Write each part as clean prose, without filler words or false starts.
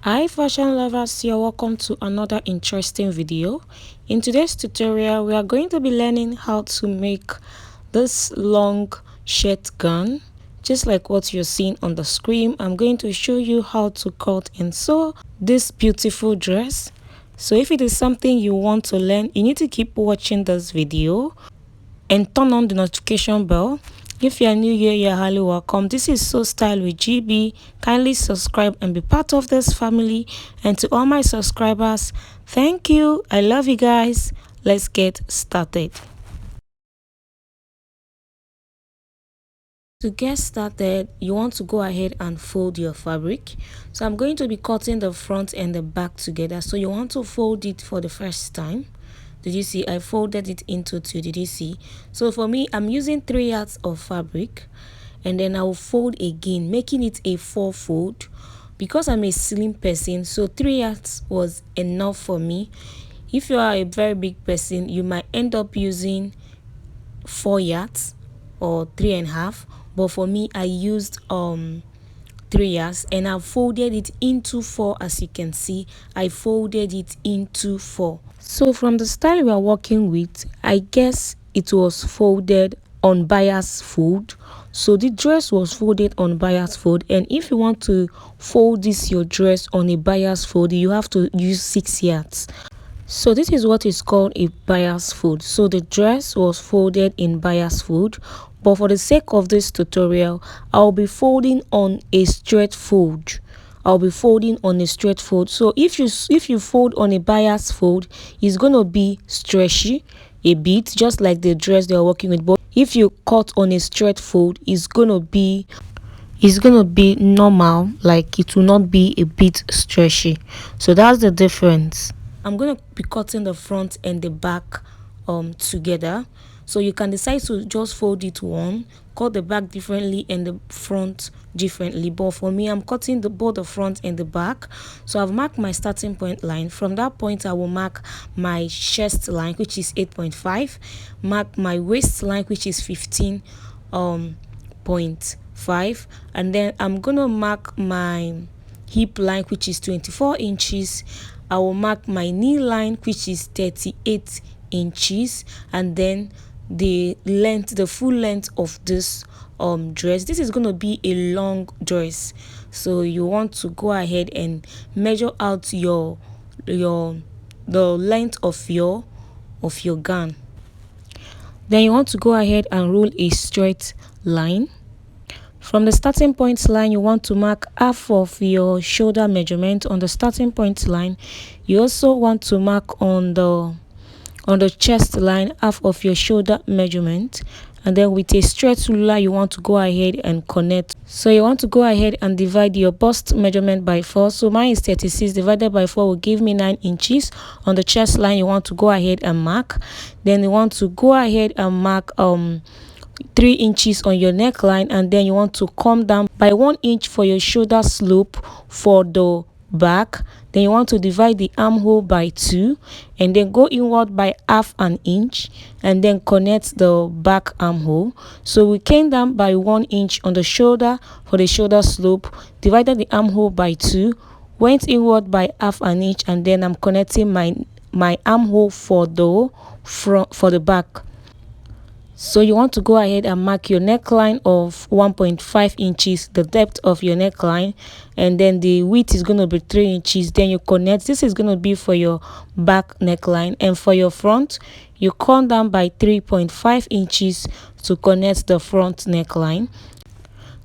Hi fashion lovers, you're welcome to another interesting video. In today's tutorial we are going to be learning how to make this long shirt gown, just like what you're seeing on the screen. I'm going to show you how to cut and sew this beautiful dress. So if it is something you want to learn, you need to keep watching this video and turn on the notification bell. If you are new here, you're highly welcome. This is So Style with GB. Kindly subscribe and be part of this family. And to all my subscribers, thank you. I love you guys. Let's get started. To get started, you want to go ahead and fold your fabric. So I'm going to be cutting the front and the back together. So you want to fold it for the first time. Did you see? I folded it into two. Did you see? So for me, I'm using 3 yards of fabric, and then I will fold again, making it a 4 fold. Because I'm a slim person, so 3 yards was enough for me. If you are a very big person, you might end up using 4 yards or 3.5. But for me, I used 3 yards, and I folded it into 4. As you can see, I folded it into 4. So from the style we are working with, I guess it was folded on bias fold. So the dress was folded on bias fold, and if you want to fold this your dress on a bias fold, you have to use 6 yards. So this is what is called a bias fold. So the dress was folded in bias fold, but for the sake of this tutorial, I'll be folding on a straight fold. I'll be folding on a straight fold. So if you fold on a bias fold, it's gonna be stretchy a bit, just like the dress they are working with. But if you cut on a straight fold, it's gonna be normal, like it will not be a bit stretchy. So that's the difference. I'm going to be cutting the front and the back together. So you can decide to just fold it one, cut the back differently and the front differently. But for me, I'm cutting both the front and the back. So I've marked my starting point line. From that point, I will mark my chest line, which is 8.5, mark my waist line, which is 15.5, and then I'm gonna mark my hip line, which is 24 inches. I will mark my knee line, which is 38 inches, and then the full length of this dress. This is going to be a long dress, so you want to go ahead and measure out the length of your gown. Then you want to go ahead and roll a straight line. From the starting point line, you want to mark half of your shoulder measurement on the starting point line. You also want to mark on the chest line half of your shoulder measurement, and then with a straight ruler you want to go ahead and connect. So you want to go ahead and divide your bust measurement by 4. So mine is 36 divided by 4 will give me 9 inches. On the chest line you want to go ahead and mark. Then you want to go ahead and mark 3 inches on your neckline, and then you want to come down by 1 inch for your shoulder slope for the back. Then you want to divide the armhole by 2, and then go inward by half an inch, and then connect the back armhole. So we came down by 1 inch on the shoulder for the shoulder slope, divided the armhole by 2, went inward by half an inch, and then I'm connecting my armhole for the front, for the back. So you want to go ahead and mark your neckline of 1.5 inches, the depth of your neckline, and then the width is going to be 3 inches. Then you connect. This is going to be for your back neckline, and for your front, you come down by 3.5 inches to connect the front neckline.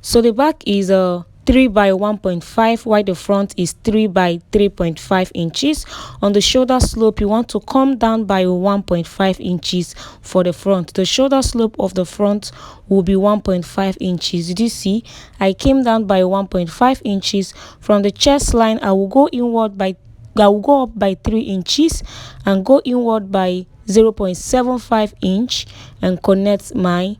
So the back is 3 by 1.5, while the front is 3 by 3.5 inches. On the shoulder slope, you want to come down by 1.5 inches for the front. The shoulder slope of the front will be 1.5 inches. Did you see? I came down by 1.5 inches. From the chest line, I will go up by 3 inches and go inward by 0.75 inch and connect my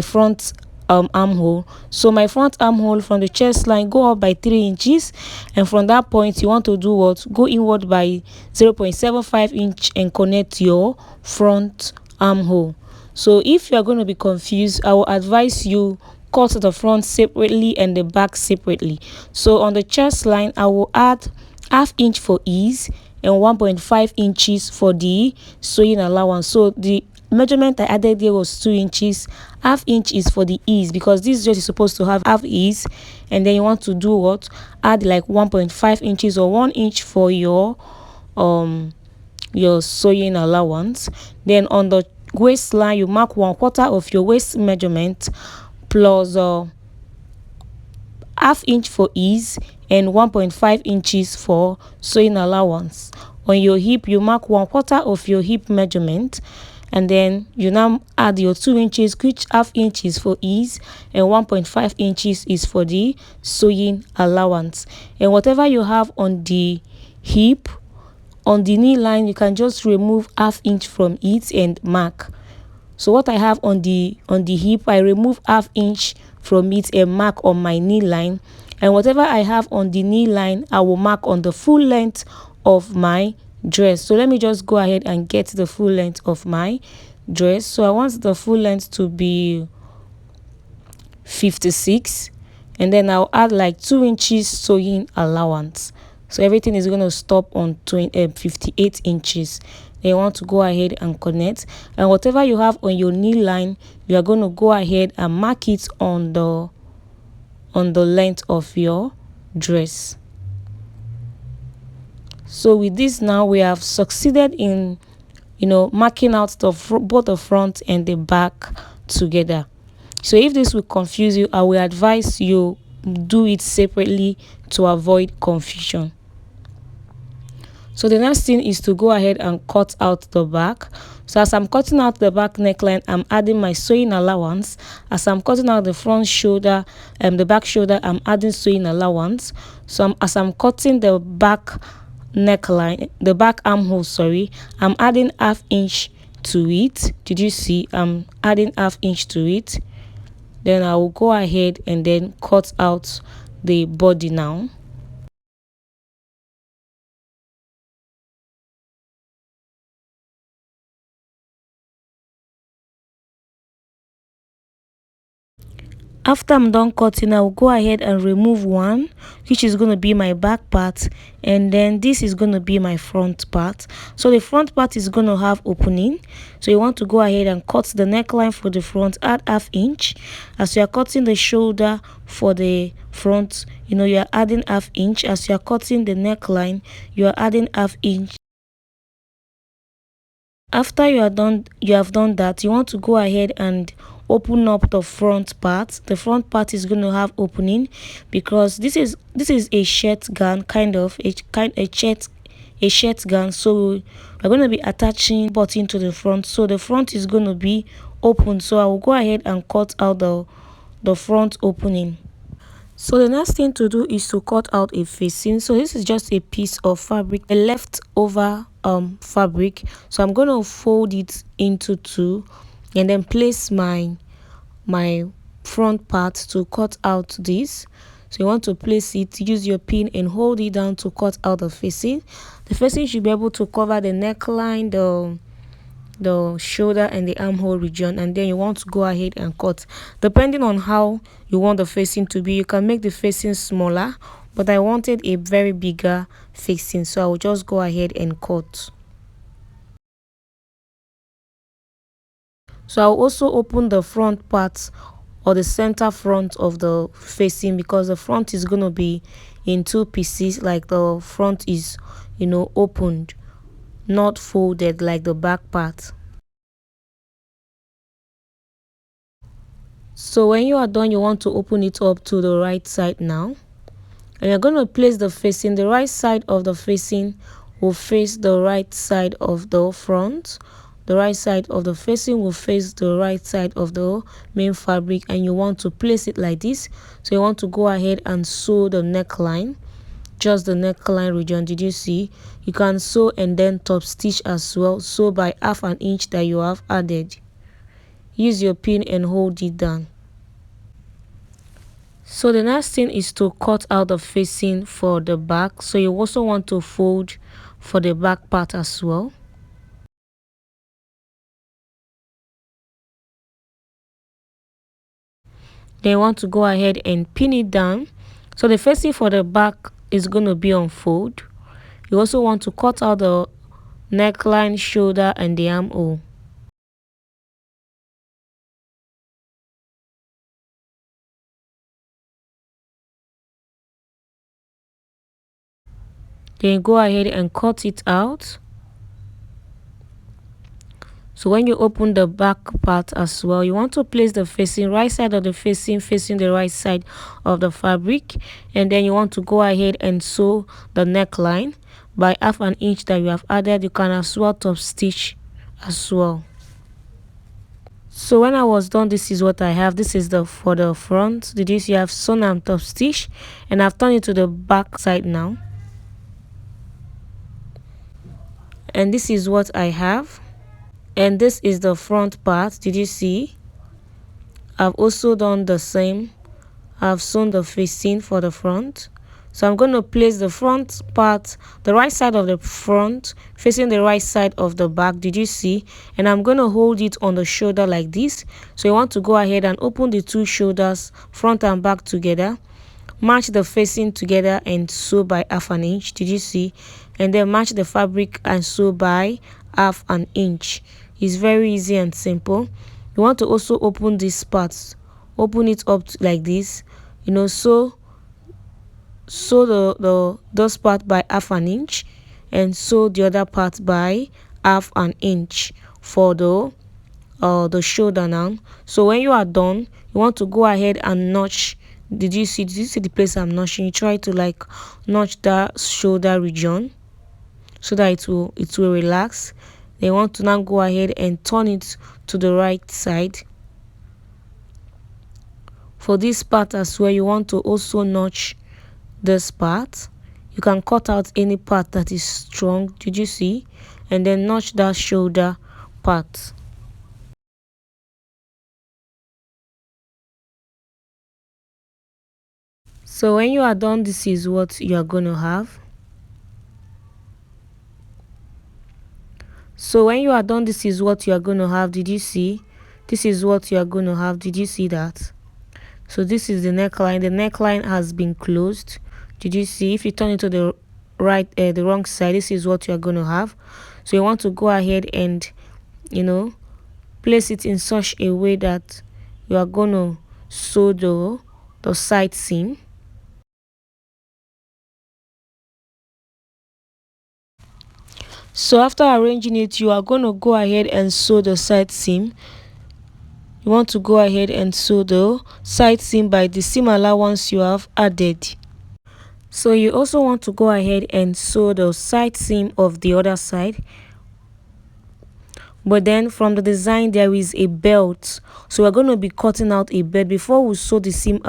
front armhole. So my front armhole from the chest line, go up by 3 inches, and from that point you want to do what? Go inward by 0.75 inch and connect your front armhole. So if you are going to be confused, I will advise you cut the front separately and the back separately. So on the chest line, I will add half inch for ease and 1.5 inches for the sewing allowance. So the measurement I added there was 2 inches. Half inch is for the ease, because this dress is supposed to have half ease, and then you want to do what, add like 1.5 inches or 1 inch for your sewing allowance. Then on the waistline, you mark 1/4 of your waist measurement plus half inch for ease and 1.5 inches for sewing allowance. On your hip, you mark 1/4 of your hip measurement, and then you now add your 2 inches, which half inch is for ease and 1.5 inches is for the sewing allowance. And whatever you have on the hip, on the knee line, you can just remove half inch from it and mark. So what I have on the hip, I remove half inch from it and mark on my knee line, and whatever I have on the knee line, I will mark on the full length of my dress. So let me just go ahead and get the full length of my dress. So I want the full length to be 56, and then I'll add like 2 inches sewing allowance. So everything is going to stop on 58 inches. Then you want to go ahead and connect, and whatever you have on your knee line, you are going to go ahead and mark it on the length of your dress. So with this, now we have succeeded in marking out both the front and the back together. So if this will confuse you, I will advise you do it separately to avoid confusion. So the next thing is to go ahead and cut out the back. So as I'm cutting out the back neckline, I'm adding my sewing allowance. As I'm cutting out the front shoulder and the back shoulder, I'm adding sewing allowance. So as I'm cutting the back neckline, the back armhole, sorry, I'm adding half inch to it. Did you see? I'm adding half inch to it. Then I will go ahead and then cut out the body now. After I'm done cutting, I'll go ahead and remove one, which is going to be my back part, and then this is going to be my front part. So the front part is going to have opening, so you want to go ahead and cut the neckline for the front, add half inch. As you are cutting the shoulder for the front, you are adding half inch. As you are cutting the neckline, you are adding half inch. After you have done that, you want to go ahead and open up the front part. The front part is going to have opening, because this is a shirt gown, kind of a shirt gown. So we're going to be attaching button to the front, so the front is going to be open. So I will go ahead and cut out the front opening. So the next thing to do is to cut out a facing. So this is just a piece of fabric, a leftover fabric. So I'm going to fold it into two and then place my front part to cut out this. So you want to place it, use your pin and hold it down to cut out the facing. The facing should be able to cover the neckline, the shoulder and the armhole region, and then you want to go ahead and cut. Depending on how you want the facing to be, you can make the facing smaller, but I wanted a very bigger facing, so I will just go ahead and cut. So I'll also open the front part, or the center front of the facing, because the front is going to be in two pieces, like the front is opened, not folded like the back part. So when you are done, you want to open it up to the right side now, and you're going to place the facing. The right side of the facing will face the right side of the front. The right side of the facing will face the right side of the main fabric, and you want to place it like this. So you want to go ahead and sew the neckline, just the neckline region. Did you see? You can sew and then top stitch as well, sew by half an inch that you have added. Use your pin and hold it down. So the next thing is to cut out the facing for the back. So you also want to fold for the back part as well. Then you want to go ahead and pin it down. So the facing for the back is going to be on fold. You also want to cut out the neckline, shoulder, and the armhole. Then go ahead and cut it out. So when you open the back part as well, you want to place the facing right side of the facing the right side of the fabric, and then you want to go ahead and sew the neckline by 1/2 inch that you have added. You can as well top stitch as well. So when I was done, this is what I have. This is the for the front. Did you see I've sewn and top stitch, and I've turned it to the back side now, and this is what I have. And this is the front part. Did you see I've also done the same? I've sewn the facing for the front. So I'm going to place the front part, the right side of the front facing the right side of the back. Did you see? And I'm going to hold it on the shoulder like this. So you want to go ahead and open the two shoulders, front and back together, match the facing together and sew by 1/2 inch. Did you see? And then match the fabric and sew by 1/2 inch. It's very easy and simple. You want to also open this part, open it up like this, sew the those part by 1/2 inch and sew the other part by 1/2 inch for the shoulder now. So when you are done, you want to go ahead and notch. Did you see the place I'm notching? You try to like notch that shoulder region so that it will relax. Then you want to now go ahead and turn it to the right side. For this part as well, you want to also notch this part. You can cut out any part that is strong. Did you see? And then notch that shoulder part. So when you are done, this is what you are going to have. So when you are done, this is what you are going to have. Did you see? This is what you are going to have. Did you see that? So this is the neckline. The neckline has been closed. Did you see? If you turn it to the right, the wrong side, this is what you are going to have. So you want to go ahead and place it in such a way that you are going to sew the side seam. So after arranging it, you are going to go ahead and sew the side seam. You want to go ahead and sew the side seam by the seam allowance you have added. So you also want to go ahead and sew the side seam of the other side. But then from the design there is a belt, so we're going to be cutting out a belt before we sew the seam,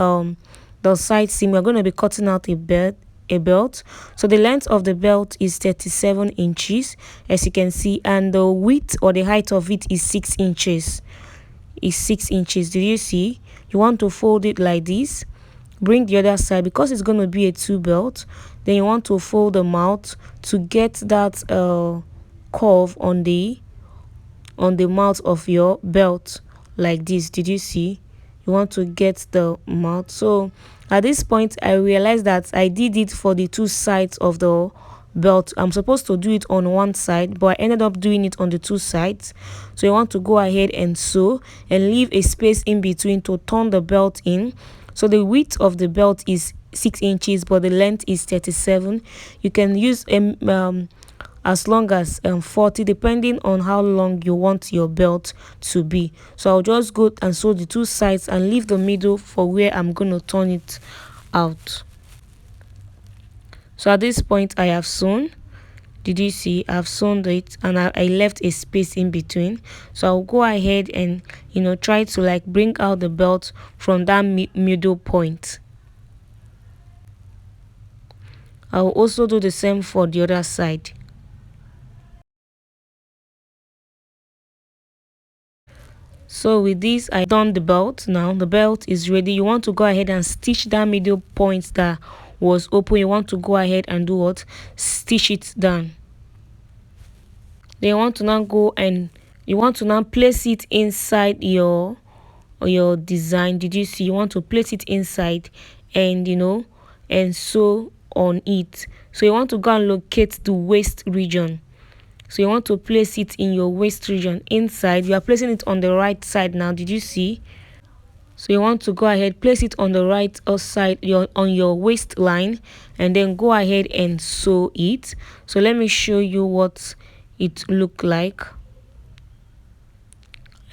the side seam. We're going to be cutting out a belt. So the length of the belt is 37 inches, as you can see, and the width or the height of it is 6 inches. Is 6 inches. Did you see? You want to fold it like this. Bring the other side because it's going to be a two belt. Then you want to fold the mouth to get that curve on the mouth of your belt like this. Did you see? You want to get the mouth. So at this point I realized that I did it for the two sides of the belt. I'm supposed to do it on one side, but I ended up doing it on the two sides. So you want to go ahead and sew and leave a space in between to turn the belt in. So the width of the belt is 6 inches, but the length is 37. You can use as long as 40, depending on how long you want your belt to be. So I'll just go and sew the two sides and leave the middle for where I'm going to turn it out. So at this point I have sewn. Did you see? I've sewn it and I left a space in between. So I'll go ahead and try to like bring out the belt from that middle point. I'll also do the same for the other side. So with this I done the belt. Now the belt is ready. You want to go ahead and stitch that middle point that was open. You want to go ahead and do what? Stitch it down. Then you want to now go and you want to now place it inside your your design. Did you see? You want to place it inside and and sew on it. So you want to go and locate the waist region. So you want to place it in your waist region inside. You are placing it on the right side now. Did you see? So you want to go ahead, place it on the right side, on your waistline, and then go ahead and sew it. So let me show you what it look like.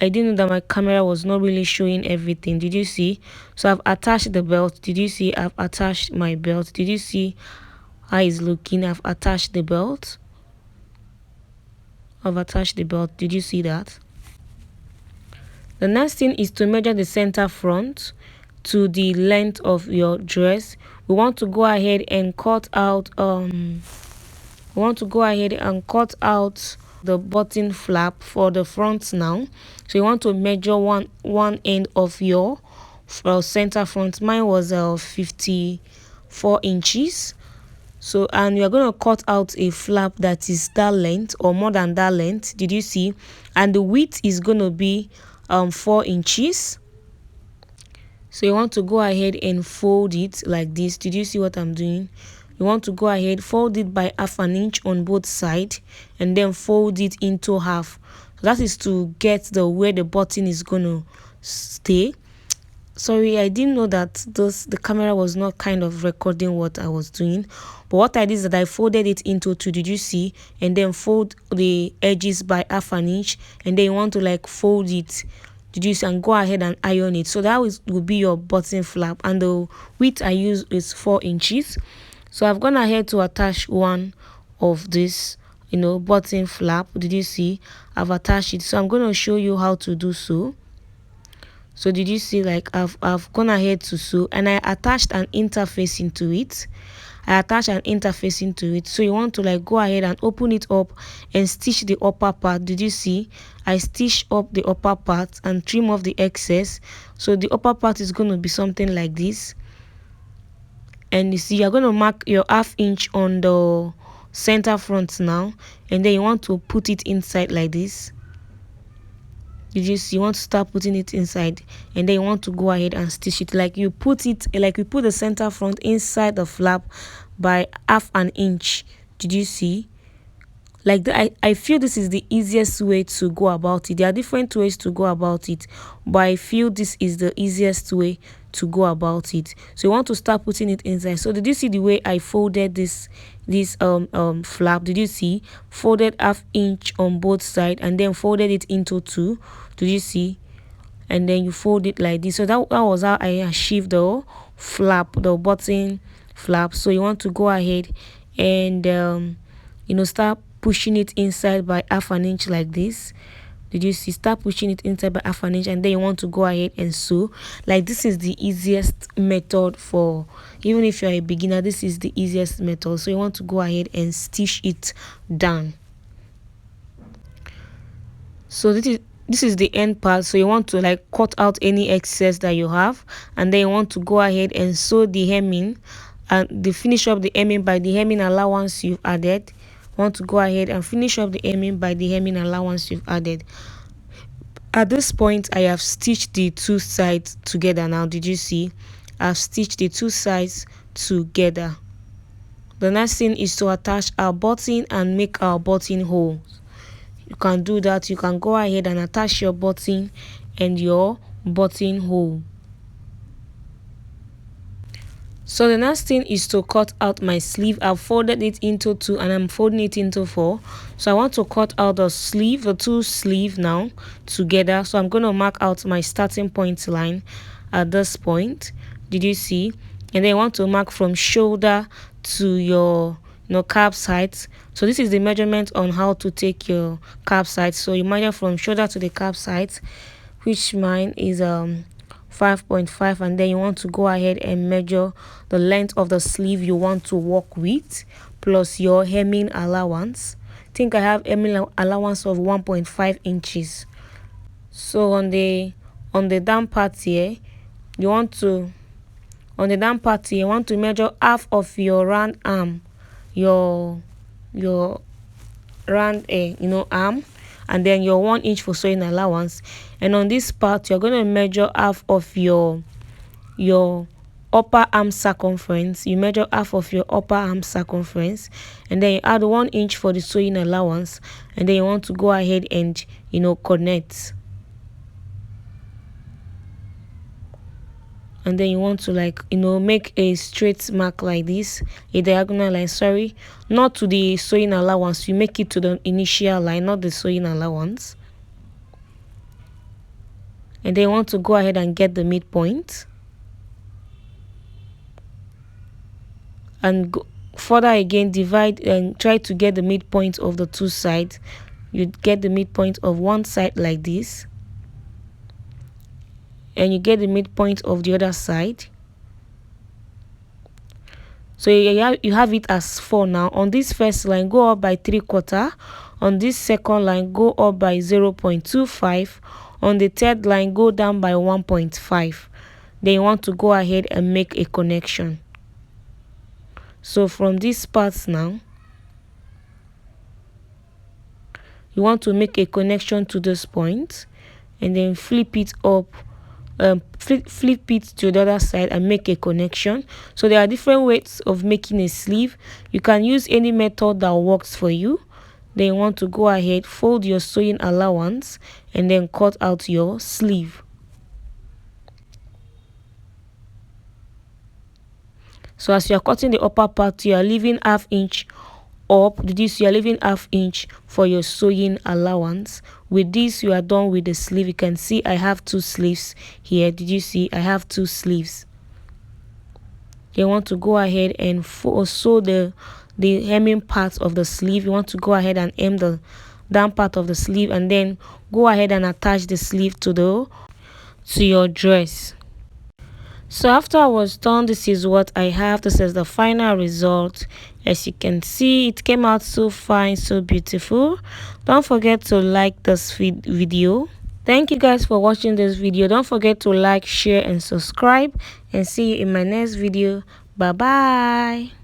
I didn't know that my camera was not really showing everything. Did you see? So I've attached the belt. Did you see? I've attached my belt. Did you see how it's looking? I've attached the belt. I've attached the belt. Did you see that? The next thing is to measure the center front to the length of your dress. We want to go ahead and cut out the button flap for the front now. So you want to measure one end of your center front. Mine was 54 inches. So, and you're going to cut out a flap that is that length or more than that length. Did you see? And the width is going to be 4 inches. So you want to go ahead and fold it like this. Did you see what I'm doing? You want to go ahead, fold it by half an inch on both sides, and then fold it into half. So that is to get where the button is going to stay. Sorry, I didn't know that the camera was not kind of recording what I was doing. But what I did is that I folded it into two. Did you see? And then fold the edges by half an inch, and then you want to like fold it. Did you see? And go ahead and iron it. So that will be your button flap, and the width I use is 4 inches. So I've gone ahead to attach one of this button flap. Did you see? I've attached it. So I'm going to show you how to do so. So did you see, like I've gone ahead to sew, and I attached an interface into it. So you want to like go ahead and open it up and stitch the upper part. Did you see? I stitched up the upper part and trim off the excess. So the upper part is going to be something like this. And you see, you're going to mark your half inch on the center front now, and then you want to put it inside like this. You want to start putting it inside, and then you want to go ahead and stitch it like you put the center front inside the flap by half an inch. Did you see? Like I feel this is the easiest way to go about it. There are different ways to go about it, but I feel this is the easiest way to go about it. So you want to start putting it inside. So did you see the way I folded this flap? Did you see? Folded half inch on both sides and then folded it into two. Did you see? And then you fold it like this. So that was how I achieved the flap, the button flap. So you want to go ahead and start pushing it inside by half an inch like this. Did you see? Start pushing it inside by half an inch, and then you want to go ahead and sew. Like this is the easiest method for, even if you're a beginner, this is the easiest method. So you want to go ahead and stitch it down. So this is the end part. So you want to like cut out any excess that you have, and then you want to go ahead and sew the hemming, and finish up the hemming by the hemming allowance you've added. Want to go ahead and finish up the hemming by the hemming allowance you've added. At this point, I have stitched the two sides together. Now did you see? I've stitched the two sides together. The next thing is to attach our button and make our button holes. You can do that. You can go ahead and attach your button and your button hole. So the next thing is to cut out my sleeve. I've folded it into two and I'm folding it into four. So I want to cut out the two sleeve now together. So I'm going to mark out my starting point line at this point. Did you see? And then I want to mark from shoulder to your calf height. So this is the measurement on how to take your calf height. So you measure from shoulder to the calf height, which mine is 5.5, and then you want to go ahead and measure the length of the sleeve you want to work with plus your hemming allowance. I think I have hemming allowance of 1.5 inches. So on the down part here, you want to measure half of your round arm, your round arm, and then your 1 inch for sewing allowance. And on this part, you're going to measure half of your upper arm circumference. You measure half of your upper arm circumference, and then you add 1 inch for the sewing allowance, and then you want to go ahead and connect. And then you want to make a straight mark like this, a diagonal line, sorry, not to the sewing allowance. You make it to the initial line, not the sewing allowance. And then you want to go ahead and get the midpoint, and go further again, divide and try to get the midpoint of the two sides. You get the midpoint of one side like this, and you get the midpoint of the other side. So you have it as 4 now. On this first line, go up by 3/4. On this second line, go up by 0.25. On the third line, go down by 1.5. Then you want to go ahead and make a connection. So from this part now, you want to make a connection to this point, and then flip it up, flip it to the other side and make a connection. So there are different ways of making a sleeve. You can use any method that works for you. Then you want to go ahead, fold your sewing allowance, and then cut out your sleeve. So as you are cutting the upper part, you are leaving ½ inch up. This you are leaving ½ inch for your sewing allowance. With this, you are done with the sleeve. You can see I have 2 sleeves here. Did you see? I have 2 sleeves. You want to go ahead and sew the hemming part of the sleeve. You want to go ahead and hem the down part of the sleeve, and then go ahead and attach the sleeve to your dress. So after I was done, this is what I have. This is the final result. As you can see, it came out so fine, so beautiful. Don't forget to like this video. Thank you guys for watching this video. Don't forget to like, share, and subscribe, and see you in my next video. Bye bye.